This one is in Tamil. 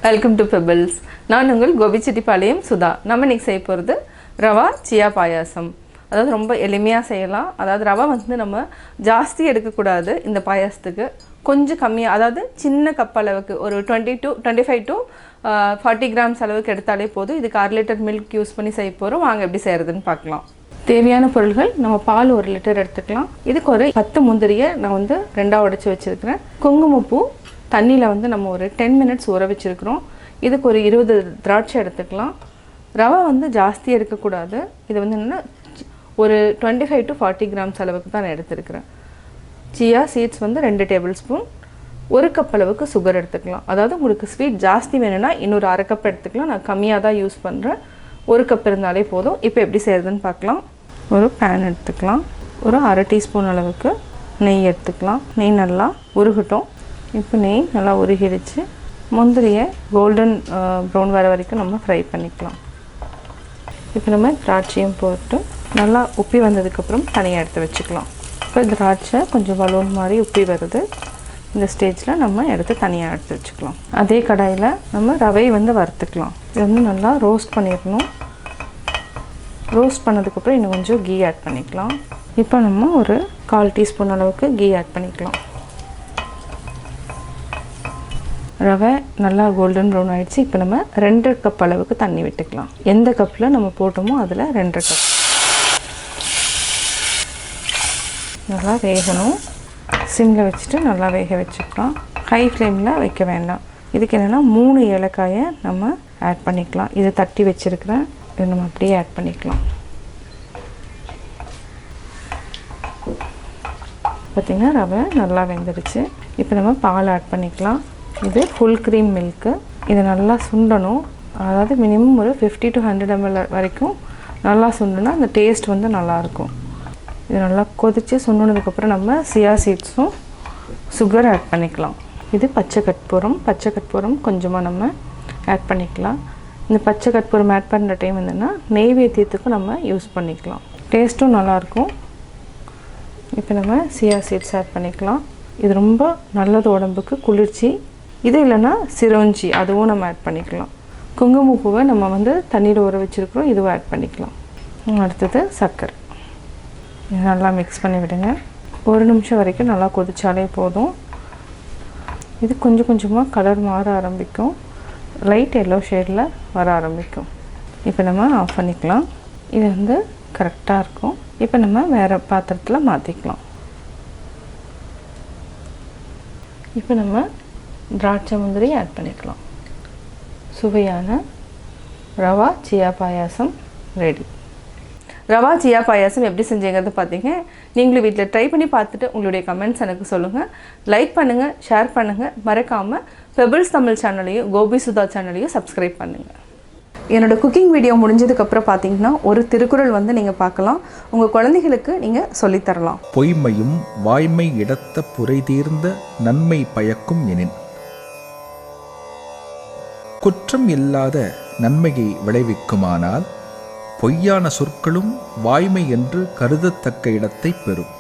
Welcome to pebbles. நான் உங்கள் கோபி சுதா. நம்ம இன்றைக்கி செய்ய போகிறது ரவா சியா பாயாசம். அதாவது ரொம்ப எளிமையாக செய்யலாம். அதாவது ரவா வந்து நம்ம ஜாஸ்தி எடுக்கக்கூடாது. இந்த பாயாசத்துக்கு கொஞ்சம் கம்மியாக, அதாவது சின்ன கப் அளவுக்கு ஒரு 25 to 40 கிராம்ஸ் அளவுக்கு எடுத்தாலே போதும். இதுக்கு 1/2 லிட்டர் மில்க் யூஸ் பண்ணி செய்ய போகிறோம். வாங்க எப்படி செய்கிறதுன்னு பார்க்கலாம். தேவையான பொருள்கள், நம்ம பால் 1 லிட்டர் எடுத்துக்கலாம். இதுக்கு ஒரு 10 முந்திரியை நான் வந்து 2ஆக உடைச்சி வச்சுருக்கிறேன். குங்குமப்பூ தண்ணியில் வந்து நம்ம ஒரு 10 மினிட்ஸ் ஊற வச்சுருக்கிறோம். இதுக்கு ஒரு 20 திராட்சை எடுத்துக்கலாம். ரவை வந்து ஜாஸ்தி எடுக்கக்கூடாது. இது வந்து என்னென்னா ஒரு 25 to 40 கிராம்ஸ் அளவுக்கு தான் நான் எடுத்துருக்கிறேன். சியா சீட்ஸ் வந்து 2 டேபிள் ஸ்பூன். 1 கப் அளவுக்கு சுகர் எடுத்துக்கலாம். அதாவது உங்களுக்கு ஸ்வீட் ஜாஸ்தி வேணும்னா இன்னொரு 1/2 கப் எடுத்துக்கலாம். நான் கம்மியாக தான் யூஸ் பண்ணுறேன். 1 கப் இருந்தாலே போதும். இப்போ எப்படி செய்கிறதுன்னு பார்க்கலாம். ஒரு பேன் எடுத்துக்கலாம். ஒரு 1/2 டீஸ்பூன் அளவுக்கு நெய் எடுத்துக்கலாம். நெய் நல்லா உருகட்டும். இப்போ நெய் நல்லா உருகிடுச்சு. முந்திரியை கோல்டன் ப்ரௌன் வர வரைக்கும் நம்ம ஃப்ரை பண்ணிக்கலாம். இப்போ நம்ம திராட்சையும் போட்டு நல்லா உப்பி வந்ததுக்கப்புறம் தனியாக எடுத்து வச்சுக்கலாம். இப்போ திராட்சை கொஞ்சம் பலூன் மாதிரி உப்பி வருது. இந்த ஸ்டேஜில் நம்ம எடுத்து தனியாக எடுத்து வச்சுக்கலாம். அதே கடாயில் நம்ம ரவையை வந்து வறுத்துக்கலாம். இது வந்து நல்லா ரோஸ்ட் பண்ணிடணும். ரோஸ்ட் பண்ணதுக்கப்புறம் இன்னும் கொஞ்சம் கீ ஆட் பண்ணிக்கலாம். இப்போ நம்ம ஒரு 1/4 டீஸ்பூன் அளவுக்கு கீ ஆட் பண்ணிக்கலாம். ரவை நல்லா கோல்டன் ப்ரௌன் ஆகிடுச்சு. இப்போ நம்ம 2 கப் அளவுக்கு தண்ணி விட்டுக்கலாம். எந்த கப்பில் நம்ம போட்டோமோ அதில் 2 கப். நல்லா வேகணும். சிம்மில் வச்சுட்டு நல்லா வேக வச்சுக்கலாம். ஹை ஃப்ளேமில் வைக்க வேண்டாம். இதுக்கு என்னென்னா 3 ஏலக்காயை நம்ம ஆட் பண்ணிக்கலாம். இதை தட்டி வச்சுருக்கிறேன். இதை நம்ம அப்படியே ஆட் பண்ணிக்கலாம். பார்த்திங்கன்னா ரவை நல்லா வெந்துடுச்சு. இப்போ நம்ம பால் ஆட் பண்ணிக்கலாம். இது ஃபுல் க்ரீம் மில்க்கு. இதை நல்லா சுண்டணும். அதாவது மினிமம் ஒரு 50 to 100 ml வரைக்கும் நல்லா சுண்டுனா அந்த டேஸ்ட் வந்து நல்லாயிருக்கும். இது நல்லா கொதித்து சுண்டினதுக்கப்புறம் நம்ம சியா சீட்ஸும் சுகர் ஆட் பண்ணிக்கலாம். இது பச்சை கற்பூரம் கொஞ்சமாக நம்ம ஆட் பண்ணிக்கலாம். இந்த பச்சை கற்பூரம் ஆட் பண்ணுற டைம் என்னென்னா நெய்வேத்தியத்துக்கும் நம்ம யூஸ் பண்ணிக்கலாம். டேஸ்ட்டும் நல்லாயிருக்கும். இப்போ நம்ம சியா சீட்ஸ் ஆட் பண்ணிக்கலாம். இது ரொம்ப நல்லது, உடம்புக்கு குளிர்ச்சி. இது இல்லைன்னா சிரோஞ்சி, அதுவும் நம்ம ஆட் பண்ணிக்கலாம். குங்குமப்பூவை நம்ம வந்து தண்ணீர் ஊற வச்சுருக்கிறோம். இதுவும் ஆட் பண்ணிக்கலாம். அடுத்தது சர்க்கரை. இது நல்லா மிக்ஸ் பண்ணி விடுங்க. 1 நிமிஷம் வரைக்கும் நல்லா கொதிச்சாலே போதும். இது கொஞ்சம் கொஞ்சமாக கலர் மாற ஆரம்பிக்கும். லைட் எல்லோ ஷேடில் வர ஆரம்பிக்கும். இப்போ நம்ம ஆஃப் பண்ணிக்கலாம். இது வந்து கரெக்டாக இருக்கும். இப்போ நம்ம வேறு பாத்திரத்தில் மாற்றிக்கலாம். இப்போ நம்ம திராட்சை முந்திரி ஆட் பண்ணிக்கலாம். சுவையான ரவா சியா பாயாசம் ரெடி. ரவா சியா பாயாசம் எப்படி செஞ்சீங்கிறது பார்த்தீங்க. நீங்களும் வீட்டில் ட்ரை பண்ணி பார்த்துட்டு உங்களுடைய கமெண்ட்ஸ் எனக்கு சொல்லுங்கள். லைக் பண்ணுங்கள், ஷேர் பண்ணுங்கள். மறக்காமல் பெபிள்ஸ் தமிழ் சேனலையும் கோபி சுதா சேனலையும் சப்ஸ்கிரைப் பண்ணுங்கள். என்னோடய குக்கிங் வீடியோ முடிஞ்சதுக்கப்புறம் பார்த்தீங்கன்னா ஒரு திருக்குறள் வந்து நீங்கள் பார்க்கலாம். உங்கள் குழந்தைகளுக்கு நீங்கள் சொல்லித்தரலாம். பொய்மையும் வாய்மை இடத்த புரை தீர்ந்த நன்மை பயக்கும் எனின். குற்றம் இல்லாத நன்மையை விளைவிக்குமானால் பொய்யான சொற்களும் வாய்மை என்று கருதத்தக்க இடத்தை பெறும்.